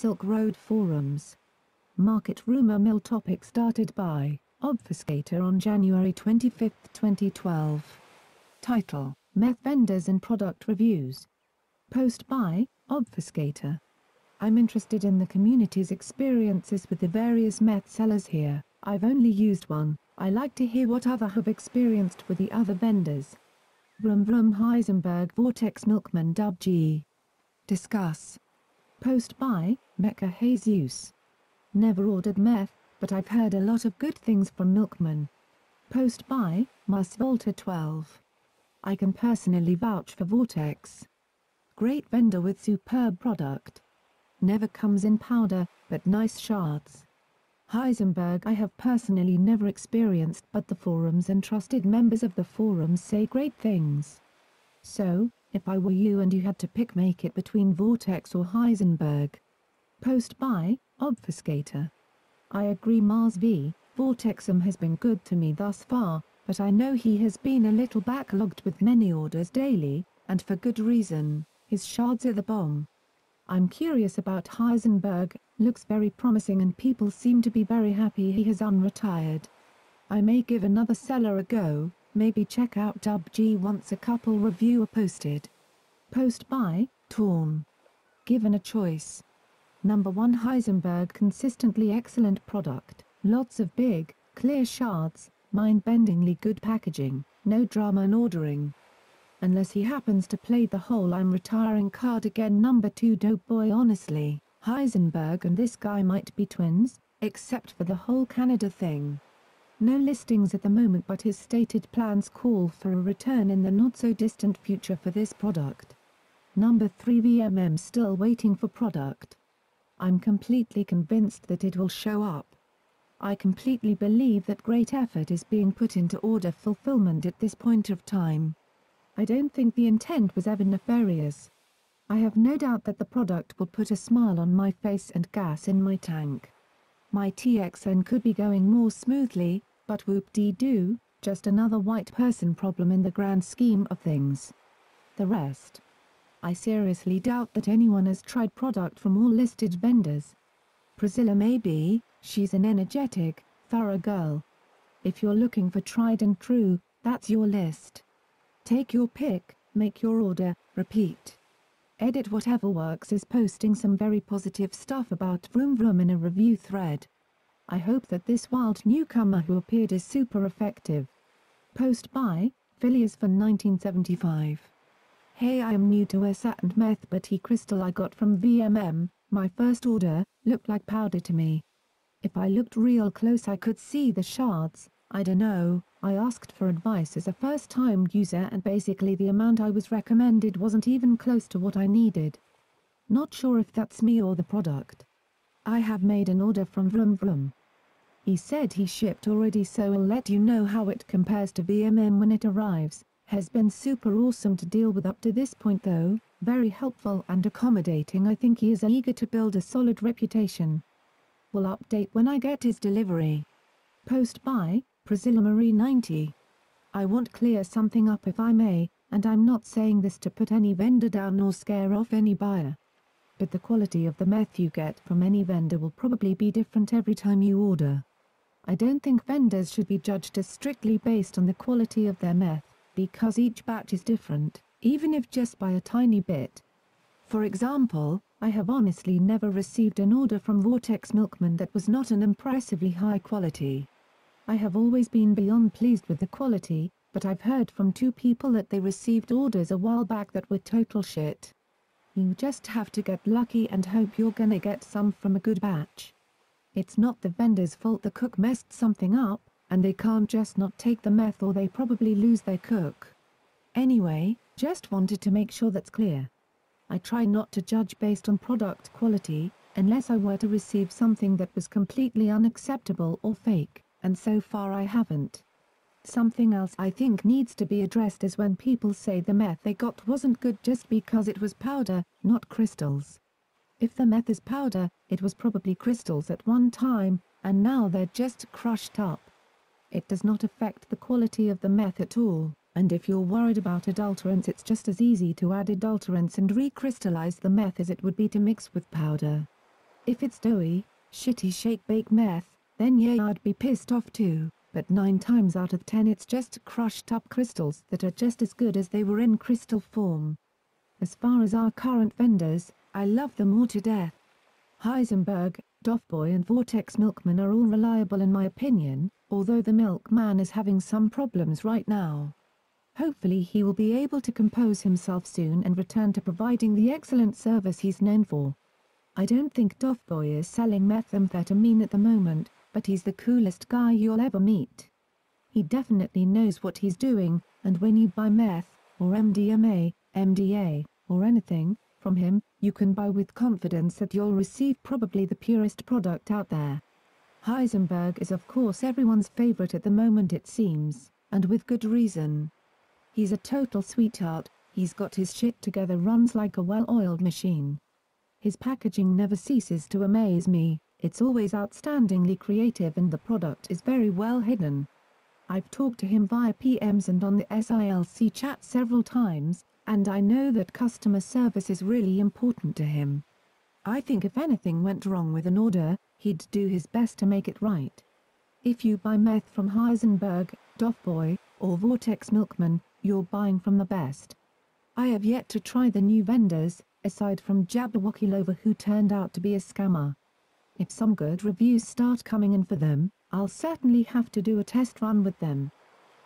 Silk Road forums. Market rumor mill topic started by Obfuscator on January 25, 2012. Title: Meth Vendors and Product Reviews. Post by Obfuscator. I'm interested in the community's experiences with the various meth sellers here. I've only used one. I like to hear what others have experienced with the other vendors. Vroom Vroom Heisenberg Vortex Milkman Dub G. Discuss. Post by Mecha Jesus. Never ordered meth, but I've heard a lot of good things from Milkman. Post by Mars Volta 12. I can personally vouch for Vortex. Great vendor with superb product. Never comes in powder, but nice shards. Heisenberg I have personally never experienced, but the forums and trusted members of the forums say great things. So, if I were you and you had to pick, make it between Vortex or Heisenberg. Post by Obfuscator. I agree, Mars V. Vortexum has been good to me thus far, but I know he has been a little backlogged with many orders daily, and for good reason. His shards are the bomb. I'm curious about Heisenberg, looks very promising and people seem to be very happy he has unretired. I may give another seller a go, maybe check out Dub G once a couple review are posted. Post by Torn. Given a choice. Number 1 Heisenberg consistently excellent product, lots of big, clear shards, mind-bendingly good packaging, no drama in ordering. Unless he happens to play the whole I'm retiring card again. Number 2 Dope Boy. Honestly, Heisenberg and this guy might be twins, except for the whole Canada thing. No listings at the moment, but his stated plans call for a return in the not-so-distant future for this product. Number 3 VMM. Still waiting for product. I'm completely convinced that it will show up. I completely believe that great effort is being put into order fulfillment at this point of time. I don't think the intent was ever nefarious. I have no doubt that the product will put a smile on my face and gas in my tank. My TXN could be going more smoothly, but whoop-dee-doo, just another white person problem in the grand scheme of things. The rest. I seriously doubt that anyone has tried product from all listed vendors. Priscilla maybe, she's an energetic, thorough girl. If you're looking for tried and true, that's your list. Take your pick, make your order, repeat. Edit whatever works is posting some very positive stuff about Vroom Vroom in a review thread. I hope that this wild newcomer who appeared is super effective. Post by Phileas Van 1975. Hey, I am new to ESA and meth, but he crystal I got from VMM, my first order, looked like powder to me. If I looked real close I could see the shards. I dunno, I asked for advice as a first-time user and basically the amount I was recommended wasn't even close to what I needed. Not sure if that's me or the product. I have made an order from Vroom Vroom. He said he shipped already, so I'll let you know how it compares to VMM when it arrives. Has been super awesome to deal with up to this point though, very helpful and accommodating. I think he is eager to build a solid reputation. Will update when I get his delivery. Post by Priscilla Marie 90. I want clear something up if I may, and I'm not saying this to put any vendor down nor scare off any buyer. But the quality of the meth you get from any vendor will probably be different every time you order. I don't think vendors should be judged as strictly based on the quality of their meth, because each batch is different, even if just by a tiny bit. For example, I have honestly never received an order from Vortex Milkman that was not an impressively high quality. I have always been beyond pleased with the quality, but I've heard from 2 people that they received orders a while back that were total shit. You just have to get lucky and hope you're gonna get some from a good batch. It's not the vendor's fault the cook messed something up, and they can't just not take the meth or they probably lose their cook. Anyway, just wanted to make sure that's clear. I try not to judge based on product quality, unless I were to receive something that was completely unacceptable or fake, and so far I haven't. Something else I think needs to be addressed is when people say the meth they got wasn't good just because it was powder, not crystals. If the meth is powder, it was probably crystals at one time, and now they're just crushed up. It does not affect the quality of the meth at all, and if you're worried about adulterants, it's just as easy to add adulterants and recrystallize the meth as it would be to mix with powder. If it's doughy, shitty shake-bake meth, then yeah, I'd be pissed off too, but 9 times out of 10 it's just crushed up crystals that are just as good as they were in crystal form. As far as our current vendors, I love them all to death. Heisenberg, Ordway and Vortex Milkman are all reliable in my opinion, although the Milkman is having some problems right now. Hopefully he will be able to compose himself soon and return to providing the excellent service he's known for. I don't think Ordway is selling methamphetamine at the moment, but he's the coolest guy you'll ever meet. He definitely knows what he's doing, and when you buy meth, or MDMA, MDA, or anything, from him, you can buy with confidence that you'll receive probably the purest product out there. Heisenberg is of course everyone's favorite at the moment it seems, and with good reason. He's a total sweetheart, he's got his shit together, runs like a well-oiled machine. His packaging never ceases to amaze me, it's always outstandingly creative and the product is very well hidden. I've talked to him via PMs and on the SILC chat several times, and I know that customer service is really important to him. I think if anything went wrong with an order, he'd do his best to make it right. If you buy meth from Heisenberg, Ordway, or Vortex Milkman, you're buying from the best. I have yet to try the new vendors, aside from Jabberwocky Lover who turned out to be a scammer. If some good reviews start coming in for them, I'll certainly have to do a test run with them.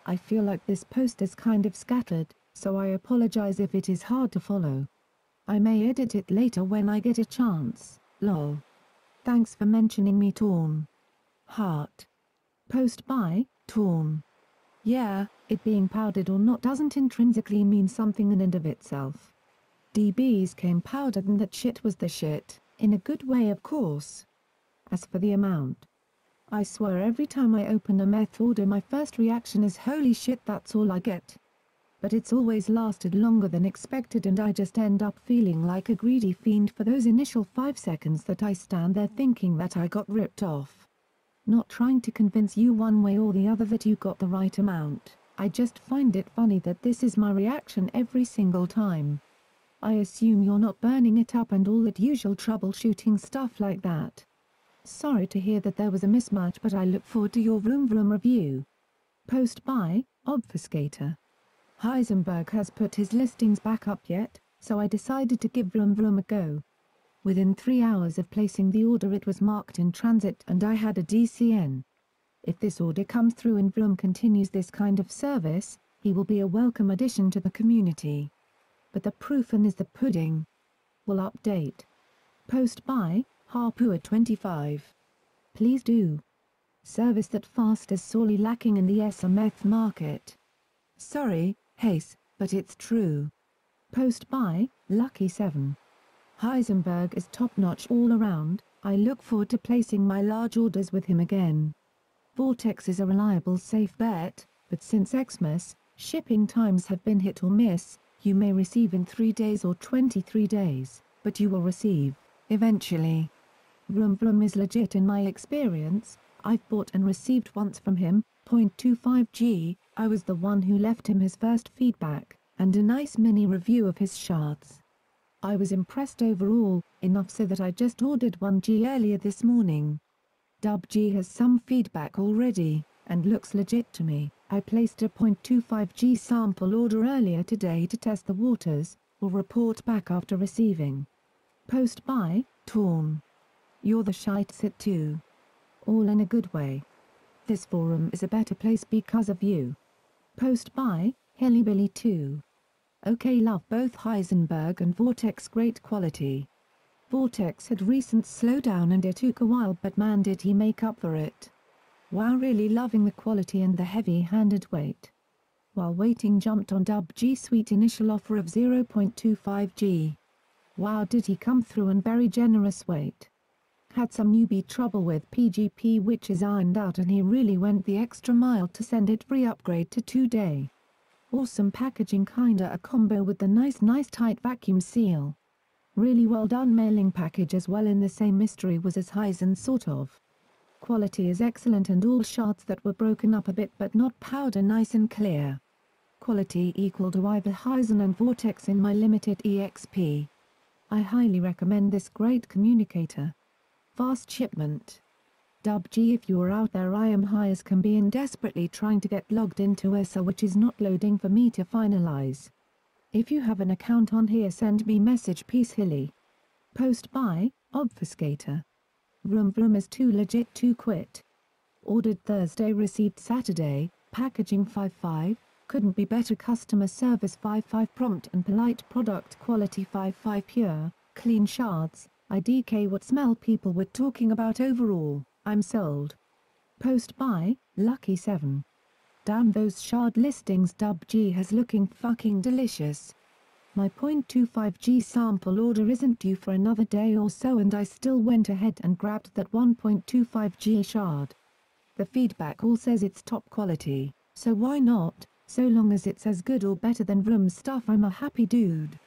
I feel like this post is kind of scattered, so I apologize if it is hard to follow. I may edit it later when I get a chance, lol. Thanks for mentioning me, Torn. Heart. Post by, Torn. Yeah, it being powdered or not doesn't intrinsically mean something in and of itself. DBs came powdered and that shit was the shit, in a good way of course. As for the amount, I swear every time I open a meth order my first reaction is holy shit, that's all I get. But it's always lasted longer than expected and I just end up feeling like a greedy fiend for those initial 5 seconds that I stand there thinking that I got ripped off. Not trying to convince you one way or the other that you got the right amount, I just find it funny that this is my reaction every single time. I assume you're not burning it up and all that usual troubleshooting stuff like that. Sorry to hear that there was a mismatch, but I look forward to your Vroom Vroom review. Post by, Obfuscator. Heisenberg has put his listings back up yet, so I decided to give Vroom Vroom a go. Within 3 hours of placing the order it was marked in transit and I had a DCN. If this order comes through and Vroom continues this kind of service, he will be a welcome addition to the community. But the proof is the pudding. Will update. Post by, Harpua25. Please do. Service that fast is sorely lacking in the SMF market. Sorry, Hayes, but it's true. Post by, Lucky7. Heisenberg is top-notch all around, I look forward to placing my large orders with him again. Vortex is a reliable safe bet, but since Xmas, shipping times have been hit or miss, you may receive in 3 days or 23 days, but you will receive, eventually. Vroom Vroom is legit in my experience, I've bought and received once from him, 0.25G, I was the one who left him his first feedback, and a nice mini review of his shards. I was impressed overall, enough so that I just ordered 1G earlier this morning. Dub G has some feedback already, and looks legit to me. I placed a 0.25G sample order earlier today to test the waters, will report back after receiving. Post by, Torn. You're the shite sit too. All in a good way. This forum is a better place because of you. Post by, Hillybilly 2. Okay, love both Heisenberg and Vortex, great quality. Vortex had recent slowdown and it took a while, but man did he make up for it. Wow, really loving the quality and the heavy-handed weight. While waiting, jumped on Dub G sweet initial offer of 0.25G. Wow, did he come through and very generous weight. Had some newbie trouble with PGP which is ironed out and he really went the extra mile to send it free upgrade to 2-day. Awesome packaging, kinda a combo with the nice tight vacuum seal. Really well done mailing package as well, in the same mystery was as Heisen sort of. Quality is excellent and all shards that were broken up a bit but not powder nice and clear. Quality equal to either Heisen and Vortex in my limited EXP. I highly recommend this great communicator. Fast shipment. WG, if you are out there, I am high as can be and desperately trying to get logged into ESA, which is not loading for me to finalize. If you have an account on here, send me message. Peace Hilly. Post by Obfuscator. Vroom is too legit to quit. Ordered Thursday, received Saturday. Packaging 5.5, couldn't be better. Customer service 5.5, prompt and polite. Product quality 5.5, pure, clean shards. IDK, what smell people were talking about overall. I'm sold. Post by Lucky 7. Damn those shard listings. WG has looking fucking delicious. My 0.25G sample order isn't due for another day or so, and I still went ahead and grabbed that 1.25G shard. The feedback all says it's top quality, so why not? So long as it's as good or better than Vroom stuff, I'm a happy dude.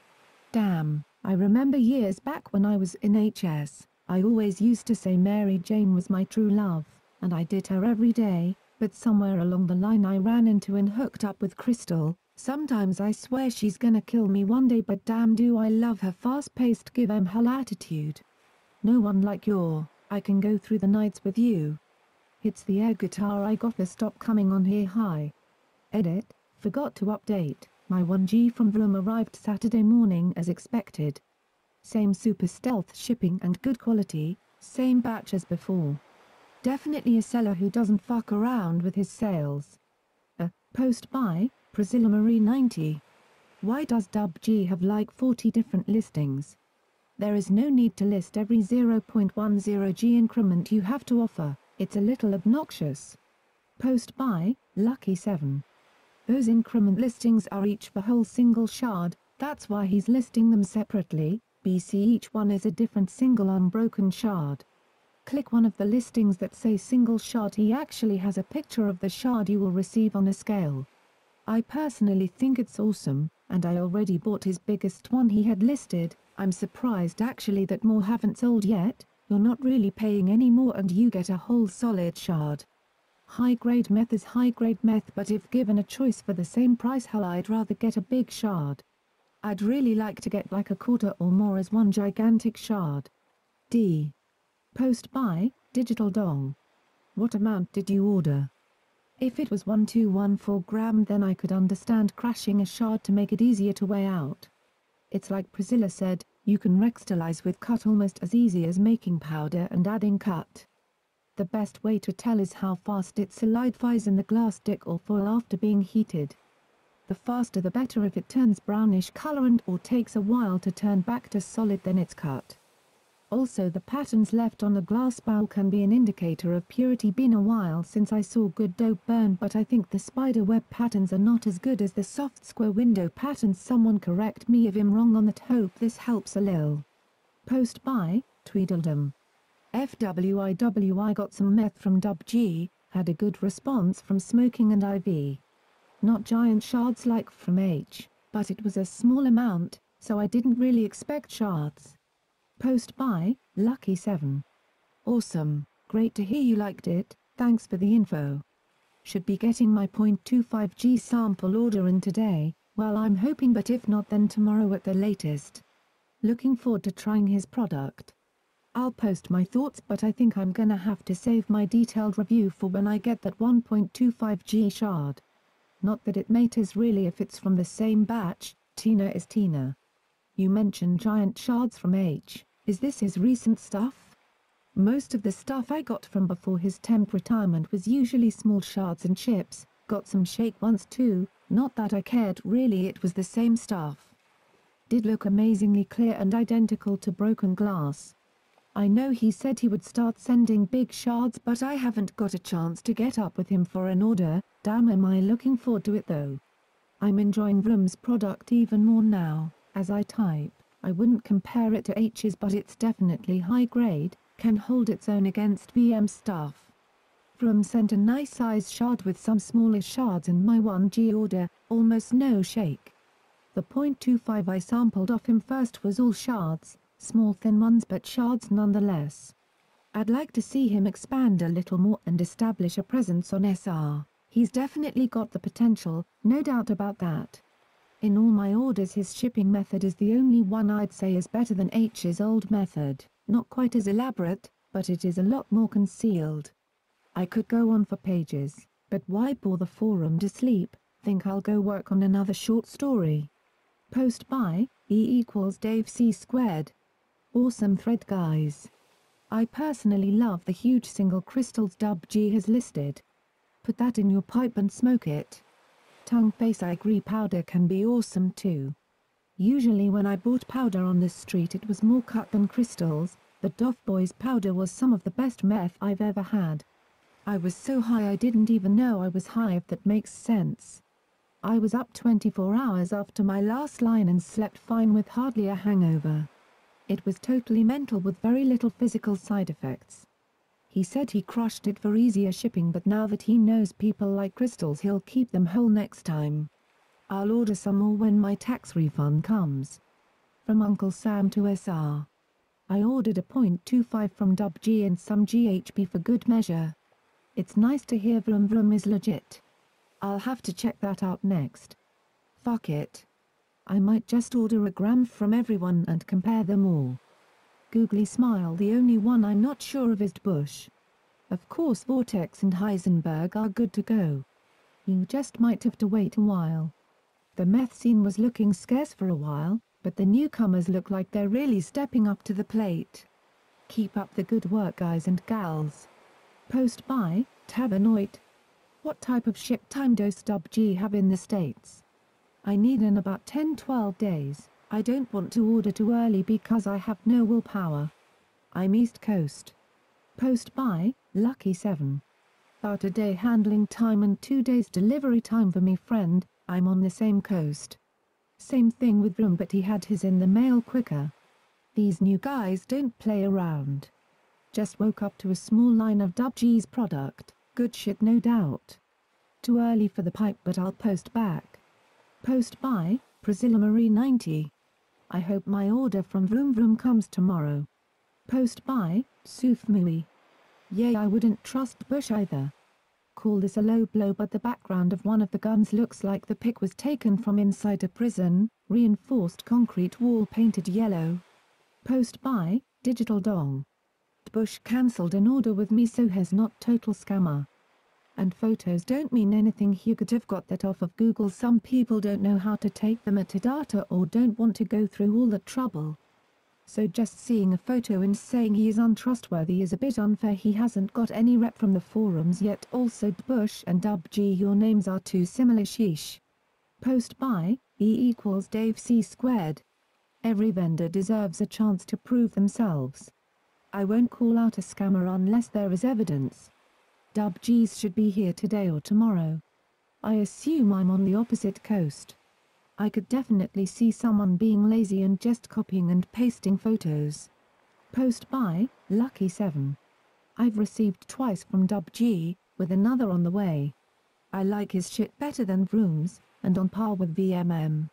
Damn, I remember years back when I was in HS, I always used to say Mary Jane was my true love, and I did her every day, but somewhere along the line I ran into and hooked up with Crystal. Sometimes I swear she's gonna kill me one day, but damn do I love her fast-paced give 'em hell attitude. No one like your, I can go through the nights with you. It's the air guitar I got to stop coming on here high. Edit, forgot to update, my 1G from Vroom arrived Saturday morning as expected. Same super stealth shipping and good quality, same batch as before. Definitely a seller who doesn't fuck around with his sales. Post by Priscilla Marie 90. Why does WG have like 40 different listings? There is no need to list every 0.10G increment you have to offer, it's a little obnoxious. Post by Lucky 7. Those increment listings are each for whole single shard, that's why he's listing them separately. BC, each one is a different single unbroken shard. Click one of the listings that say single shard, he actually has a picture of the shard you will receive on a scale. I personally think it's awesome, and I already bought his biggest one he had listed. I'm surprised actually that more haven't sold yet. You're not really paying any more and you get a whole solid shard. High-grade meth is high-grade meth, but if given a choice for the same price, hell, I'd rather get a big shard. I'd really like to get like a quarter or more as one gigantic shard. D. Post by Digital Dong. What amount did you order? If it was 1214 gram, then I could understand crashing a shard to make it easier to weigh out. It's like Priscilla said, you can rextalize with cut almost as easy as making powder and adding cut. The best way to tell is how fast it solidifies in the glass stick or foil after being heated. The faster the better. If it turns brownish color and or takes a while to turn back to solid, then it's cut. Also, the patterns left on the glass bowl can be an indicator of purity. Been a while since I saw good dope burn, but I think the spider web patterns are not as good as the soft square window patterns. Someone correct me if I'm wrong on that, hope this helps a lil. Post by Tweedledum. FWIW, I got some meth from WG, had a good response from smoking and IV. Not giant shards like from H, but it was a small amount, so I didn't really expect shards. Post by Lucky 7. Awesome, great to hear you liked it, thanks for the info. Should be getting my 0.25G sample order in today, well I'm hoping, but if not then tomorrow at the latest. Looking forward to trying his product. I'll post my thoughts, but I think I'm gonna have to save my detailed review for when I get that 1.25G shard. Not that it matters really if it's from the same batch. Tina is Tina. You mentioned giant shards from H, is this his recent stuff? Most of the stuff I got from before his temp retirement was usually small shards and chips, got some shake once too, not that I cared really, it was the same stuff. Did look amazingly clear and identical to broken glass. I know he said he would start sending big shards, but I haven't got a chance to get up with him for an order. Damn, am I looking forward to it though. I'm enjoying Vroom's product even more now, as I type. I wouldn't compare it to H's, but it's definitely high grade, can hold its own against VM stuff. Vroom sent a nice size shard with some smaller shards in my 1G order, almost no shake. The 0.25 I sampled off him first was all shards, small thin ones but shards nonetheless. I'd like to see him expand a little more and establish a presence on SR. He's definitely got the potential, no doubt about that. In all my orders his shipping method is the only one I'd say is better than H's old method, not quite as elaborate, but it is a lot more concealed. I could go on for pages, but why bore the forum to sleep? Think I'll go work on another short story. Post by E=Dave C². Awesome thread, guys. I personally love the huge single crystals G has listed. Put that in your pipe and smoke it. Tongue face, I agree, powder can be awesome too. Usually when I bought powder on the street it was more cut than crystals, but Doff Boy's powder was some of the best meth I've ever had. I was so high I didn't even know I was high, if that makes sense. I was up 24 hours after my last line and slept fine with hardly a hangover. It was totally mental with very little physical side effects. He said he crushed it for easier shipping, but now that he knows people like crystals he'll keep them whole next time. I'll order some more when my tax refund comes. From Uncle Sam to SR. I ordered a .25 from G and some GHB for good measure. It's nice to hear Vroom Vroom is legit. I'll have to check that out next. Fuck it. I might just order a gram from everyone and compare them all. Googly smile. The only one I'm not sure of is Bush. Of course Vortex and Heisenberg are good to go. You just might have to wait a while. The meth scene was looking scarce for a while, but the newcomers look like they're really stepping up to the plate. Keep up the good work, guys and gals. Post by Tavernoid. What type of ship time does G have in the States? I need in about 10-12 days. I don't want to order too early because I have no willpower. I'm East Coast. Post by Lucky 7. About a day handling time and 2 days delivery time for me, friend. I'm on the same coast. Same thing with Room, but he had his in the mail quicker. These new guys don't play around. Just woke up to a small line of G's product, good shit no doubt. Too early for the pipe, but I'll post back. Post by Priscilla Marie 90. I hope my order from Vroom Vroom comes tomorrow. Post by Soufmui. Yay, I wouldn't trust Bush either. Call this a low blow, but the background of one of the guns looks like the pic was taken from inside a prison, reinforced concrete wall painted yellow. Post by Digital Dong. Bush cancelled an order with me, so has not total scammer. And photos don't mean anything, he could have got that off of Google. Some people don't know how to take the metadata or don't want to go through all the trouble. So just seeing a photo and saying he is untrustworthy is a bit unfair. He hasn't got any rep from the forums yet. Also Bush and G, your names are too similar, sheesh. Post by E=Dave C². Every vendor deserves a chance to prove themselves. I won't call out a scammer unless there is evidence. G's should be here today or tomorrow. I assume I'm on the opposite coast. I could definitely see someone being lazy and just copying and pasting photos. Post by Lucky 7. I've received twice from G, with another on the way. I like his shit better than Vroom's, and on par with VMM.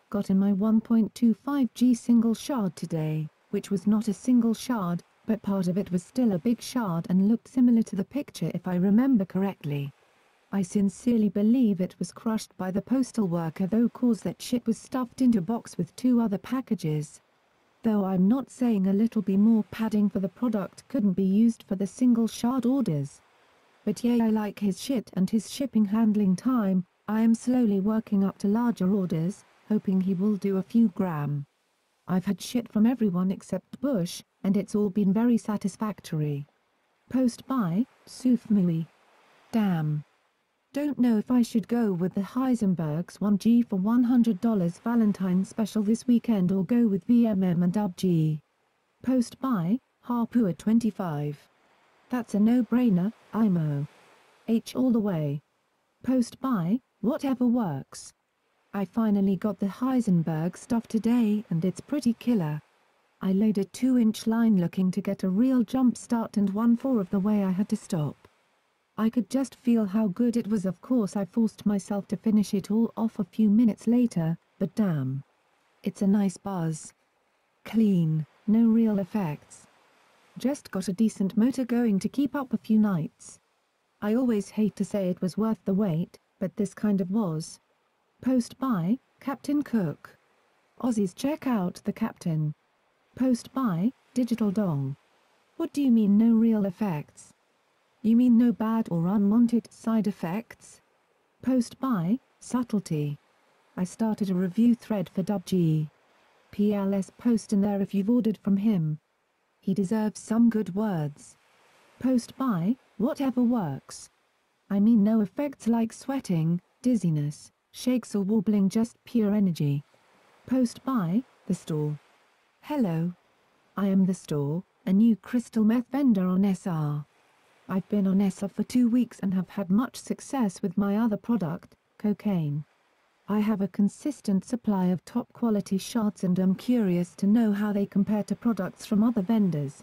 Got in my 1.25G single shard today, which was not a single shard, but part of it was still a big shard and looked similar to the picture if I remember correctly. I sincerely believe it was crushed by the postal worker, though, cause that shit was stuffed into a box with 2 other packages. Though I'm not saying a little bit more padding for the product couldn't be used for the single shard orders. But yeah, I like his shit and his shipping handling time. I am slowly working up to larger orders, hoping he will do a few gram. I've had shit from everyone except Bush, and it's all been very satisfactory. Post by Soufmui. Damn. Don't know if I should go with the Heisenberg's 1G for $100 Valentine's special this weekend or go with VMM and G. Post by Harpua 25. That's a no-brainer, IMO. H all the way. Post by Whatever Works. I finally got the Heisenberg stuff today and it's pretty killer. I laid a 2-inch line looking to get a real jump start, and 1/4 of the way I had to stop. I could just feel how good it was. Of course I forced myself to finish it all off a few minutes later, but damn. It's a nice buzz. Clean, no real effects. Just got a decent motor going to keep up a few nights. I always hate to say it was worth the wait, but this kind of was. Post by Captain Cook. Aussies check out the Captain. Post by Digital Dong. What do you mean no real effects? You mean no bad or unwanted side effects? Post by Subtlety. I started a review thread for WG. PLS post in there if you've ordered from him. He deserves some good words. Post by Whatever Works. I mean no effects like sweating, dizziness, shakes or wobbling, just pure energy. Post by The Store. Hello. I am The Store, a new crystal meth vendor on SR. I've been on SR for 2 weeks and have had much success with my other product, cocaine. I have a consistent supply of top quality shots and am curious to know how they compare to products from other vendors.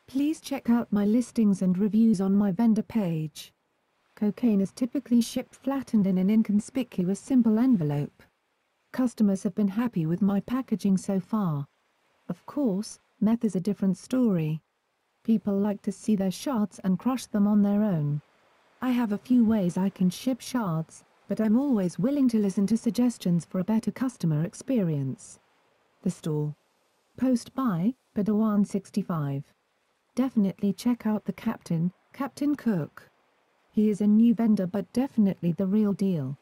Please check out my listings and reviews on my vendor page. Cocaine is typically shipped flattened in an inconspicuous simple envelope. Customers have been happy with my packaging so far. Of course, meth is a different story. People like to see their shards and crush them on their own. I have a few ways I can ship shards, but I'm always willing to listen to suggestions for a better customer experience. The Store. Post by Padawan65. Definitely check out the Captain Cook. He is a new vendor but definitely the real deal.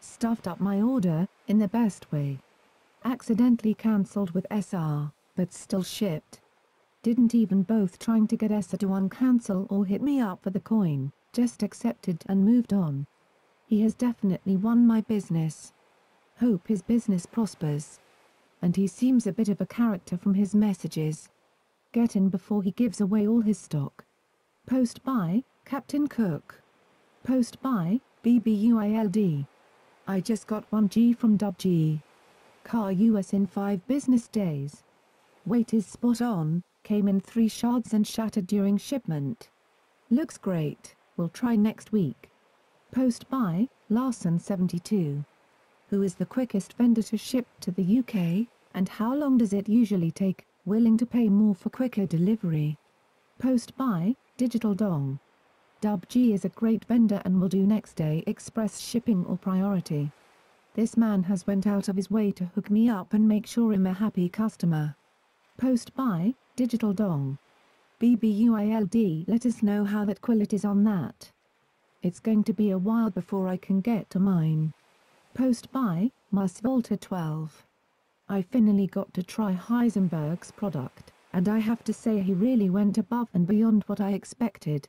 Stuffed up my order, in the best way. Accidentally cancelled with SR, but still shipped. Didn't even both trying to get SR to uncancel or hit me up for the coin, just accepted and moved on. He has definitely won my business. Hope his business prospers. And he seems a bit of a character from his messages. Get in before he gives away all his stock. Post by Captain Cook. Post by BBUILD. I just got 1G from WG. Car US in 5 business days. Weight is spot on, came in 3 shards and shattered during shipment. Looks great, we'll try next week. Post by Larson72. Who is the quickest vendor to ship to the UK, and how long does it usually take? Willing to pay more for quicker delivery. Post by Digital Dong. WG is a great vendor and will do next day express shipping or priority. This man has went out of his way to hook me up and make sure I'm a happy customer. Post by Digital Dong. BBUILD. Let us know how that quality is on that. It's going to be a while before I can get to mine. Post by Masvolta12. I finally got to try Heisenberg's product, and I have to say he really went above and beyond what I expected.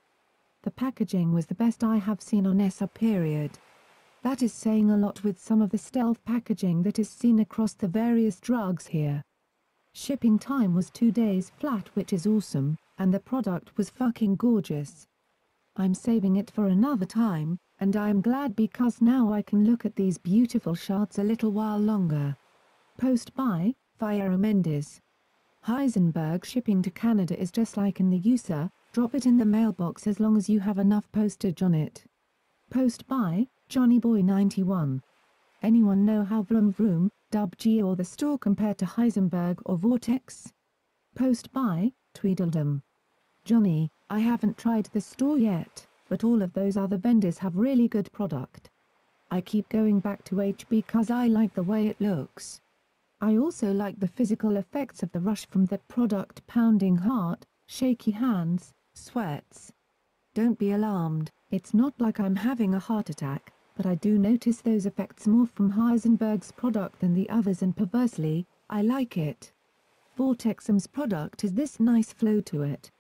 The packaging was the best I have seen on SR period. That is saying a lot with some of the stealth packaging that is seen across the various drugs here. Shipping time was 2 days flat, which is awesome, and the product was fucking gorgeous. I'm saving it for another time, and I'm glad because now I can look at these beautiful shards a little while longer. Post by Fire Mendes. Heisenberg shipping to Canada is just like in the USA, drop it in the mailbox as long as you have enough postage on it. Post by JohnnyBoy91. Anyone know how Vroom Vroom, WG or the Store compare to Heisenberg or Vortex? Post by Tweedledum. Johnny, I haven't tried the Store yet, but all of those other vendors have really good product. I keep going back to H because I like the way it looks. I also like the physical effects of the rush from the product, pounding heart, shaky hands, sweats. Don't be alarmed, it's not like I'm having a heart attack, but I do notice those effects more from Heisenberg's product than the others, and perversely, I like it. Vortexum's product has this nice flow to it.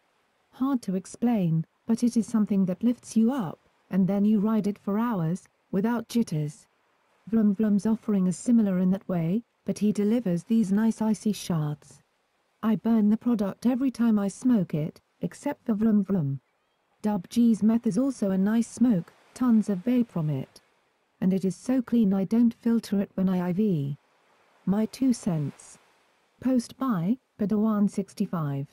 Hard to explain, but it is something that lifts you up, and then you ride it for hours, without jitters. Vroom Vroom's offering is similar in that way, but he delivers these nice icy shards. I burn the product every time I smoke it, except for Vroom Vroom. WG's meth is also a nice smoke, tons of vape from it. And it is so clean I don't filter it when I IV. My 2 cents. Post by Padawan65.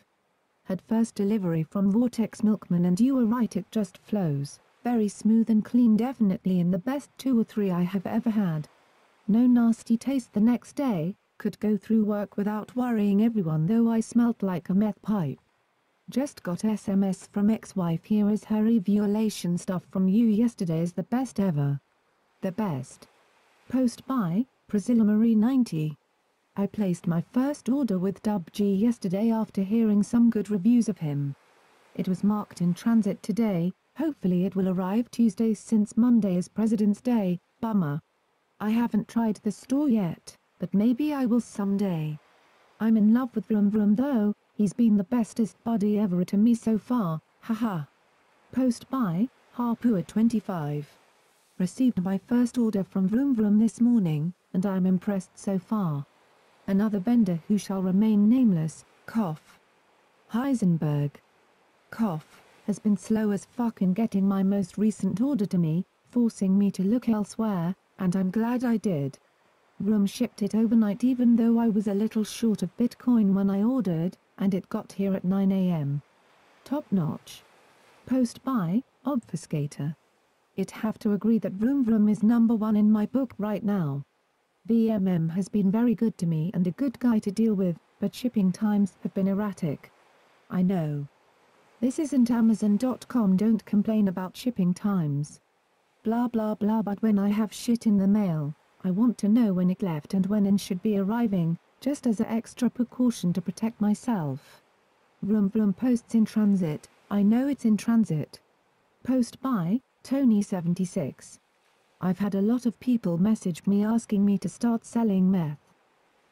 Had first delivery from Vortex Milkman and you were right, it just flows, very smooth and clean, definitely in the best 2 or 3 I have ever had. No nasty taste the next day, could go through work without worrying everyone though I smelt like a meth pipe. Just got SMS from ex-wife, here is her evaluation stuff from you yesterday is the best ever. The best. Post by Priscilla Marie 90. I placed my first order with WG yesterday after hearing some good reviews of him. It was marked in transit today, hopefully it will arrive Tuesday since Monday is President's Day, bummer. I haven't tried the store yet, but maybe I will someday. I'm in love with Vroom Vroom though, he's been the bestest buddy ever to me so far, haha. Post by, Harpua25. Received my first order from Vroom Vroom this morning, and I'm impressed so far. Another vendor who shall remain nameless, cough. Heisenberg. Cough, has been slow as fuck in getting my most recent order to me, forcing me to look elsewhere, and I'm glad I did. Vroom shipped it overnight even though I was a little short of Bitcoin when I ordered, and it got here at 9 AM. Top notch. Post by, Obfuscator. I'd have to agree that Vroom Vroom is number one in my book right now. VMM has been very good to me and a good guy to deal with, but shipping times have been erratic. I know. This isn't Amazon.com, don't complain about shipping times. Blah blah blah, but when I have shit in the mail, I want to know when it left and when it should be arriving, just as an extra precaution to protect myself. Vroom Vroom posts in transit, I know it's in transit. Post by, Tony76. I've had a lot of people message me asking me to start selling meth.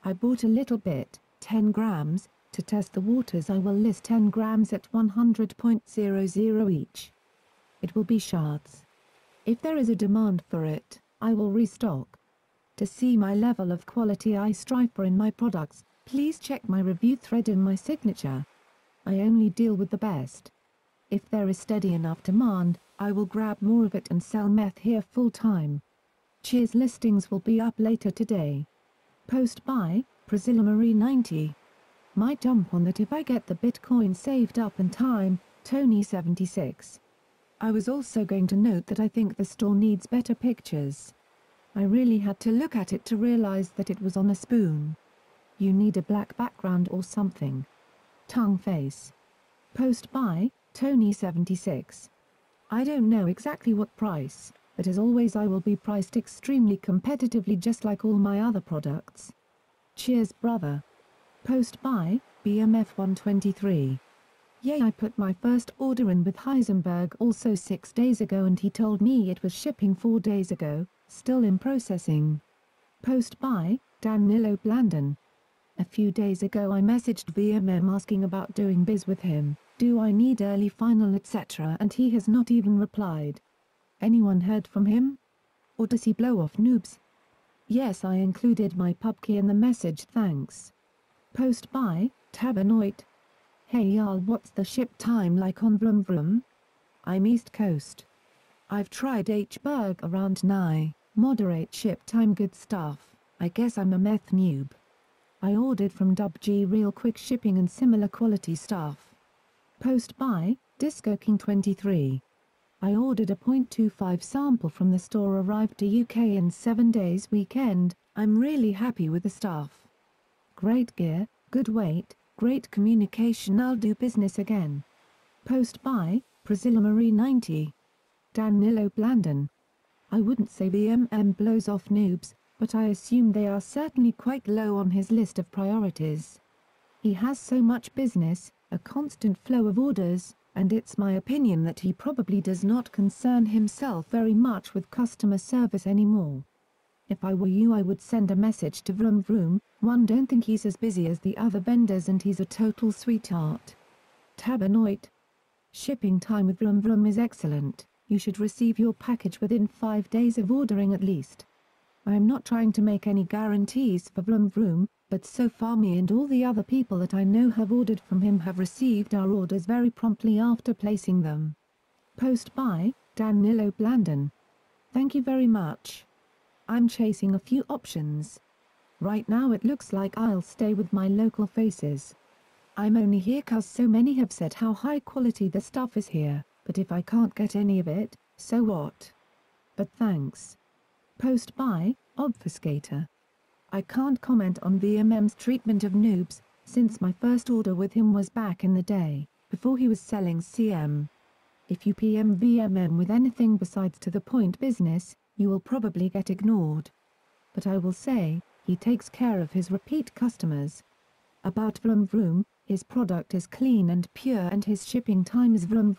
I bought a little bit, 10 grams, to test the waters. I will list 10 grams at 100.00 each. It will be shards. If there is a demand for it, I will restock. To see my level of quality I strive for in my products, please check my review thread in my signature. I only deal with the best. If there is steady enough demand, I will grab more of it and sell meth here full time. Cheers, listings will be up later today. Post by, Priscilla Marie 90. Might jump on that if I get the Bitcoin saved up in time, Tony76. I was also going to note that I think the store needs better pictures. I really had to look at it to realize that it was on a spoon. You need a black background or something. Tongue face. Post by, Tony76. I don't know exactly what price, but as always I will be priced extremely competitively just like all my other products. Cheers brother. Post by, BMF123. Yay, I put my first order in with Heisenberg also 6 days ago and he told me it was shipping 4 days ago, still in processing. Post by, Danilo Blandon. A few days ago I messaged VMM asking about doing biz with him, do I need early final etc. and he has not even replied. Anyone heard from him? Or does he blow off noobs? Yes, I included my pub key in the message, thanks. Post by, Tabanoid. Hey y'all, what's the ship time like on Vroom Vroom? I'm East Coast. I've tried Hberg around Nye, moderate ship time, good stuff. I guess I'm a meth noob. I ordered from WG real quick shipping and similar quality stuff. Post by, Disco King 23. I ordered a .25 sample from the store, arrived to UK in 7 days weekend. I'm really happy with the stuff. Great gear, good weight, great communication, I'll do business again. Post by, Priscilla Marie 90. Danilo Blandon. I wouldn't say VMM blows off noobs, but I assume they are certainly quite low on his list of priorities. He has so much business, a constant flow of orders, and it's my opinion that he probably does not concern himself very much with customer service anymore. If I were you I would send a message to Vroom Vroom, one, don't think he's as busy as the other vendors and he's a total sweetheart. Tabanoid. Shipping time with Vroom Vroom is excellent, you should receive your package within 5 days of ordering at least. I am not trying to make any guarantees for Vroom Vroom, but so far me and all the other people that I know have ordered from him have received our orders very promptly after placing them. Post by, Danilo Blandon. Thank you very much. I'm chasing a few options. Right now it looks like I'll stay with my local faces. I'm only here cause so many have said how high quality the stuff is here, but if I can't get any of it, so what? But thanks. Post by, Obfuscator. I can't comment on VMM's treatment of noobs, since my first order with him was back in the day, before he was selling CM. If you PM VMM with anything besides to the point business, you will probably get ignored. But I will say, he takes care of his repeat customers. About Vroom Vroom, His product is clean and pure and his shipping time is vroom